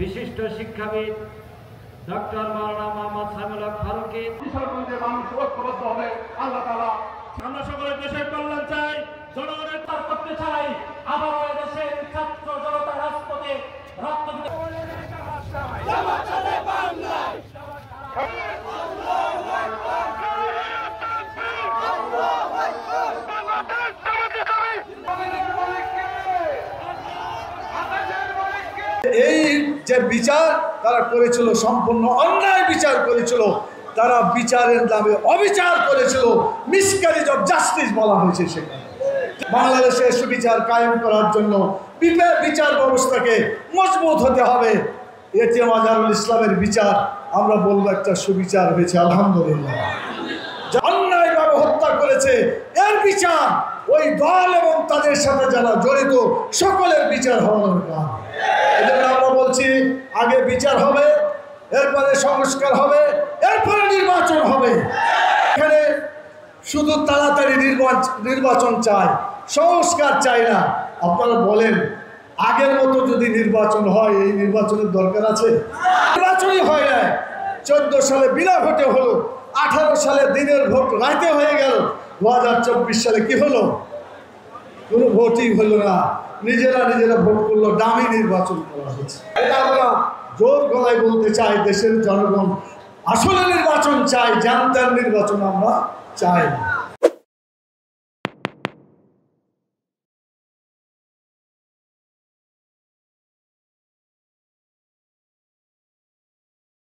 বিশিষ্ট শিক্ষাবিদ ডক্টর মাওলানা মোহাম্মদ সাইমুল হক ফারুকী। মানুষ ঐক্যবদ্ধ হবে, আল্লাহ তাআলা আমরা সকলে দেশের কল্যাণ চাই, জনগণের তার করতে চাই। আবারও এদেশের ছাত্র জনতা রাজপথে রক্ত দিতে এই যে বিচার তারা করেছিল সম্পূর্ণ অন্যায় বিচার করেছিল, তারা বিচারের নামে অবিচার করেছিল, মিসক্যারেজ অফ জাস্টিস বলা হয়েছে। সেখানে বাংলাদেশে সুবিচার কায়েম করার জন্য বিচার ব্যবস্থাকে মজবুত হতে হবে। এতে মাজারুল ইসলামের বিচার আমরা বলবো একটা সুবিচার হয়েছে, আলহামদুলিল্লাহ। অন্যায়ভাবে হত্যা করেছে এর বিচার ওই দল এবং তাদের সাথে যারা জড়িত সকলের বিচার হওয়া দরকার। এজন্য আমরা বলছি আগে বিচার হবে, এরপরে সংস্কার হবে, এরপরে নির্বাচন হবে। এখানে শুধু তাড়াতাড়ি নির্বাচন চাই, সংস্কার চাই না। আপনারা বলেন আগের মতো যদি নির্বাচন হয়, এই নির্বাচনের দরকার আছে? নির্বাচনই হয় না। 14 সালে বিনা ভোটে হলো, 18 সালে দিনের ভোট রাইতে হয়ে গেল, 2024 সালে কি হলো? কোনো ভোটই হলো না। নিজেরা ভোট করলো, দামি নির্বাচন করা হয়েছে। এটা আমরা জোর গলায় বলতে চাই, দেশের জনগণ আসলে নির্বাচন চাই, জানতার নির্বাচন আমরা চাই।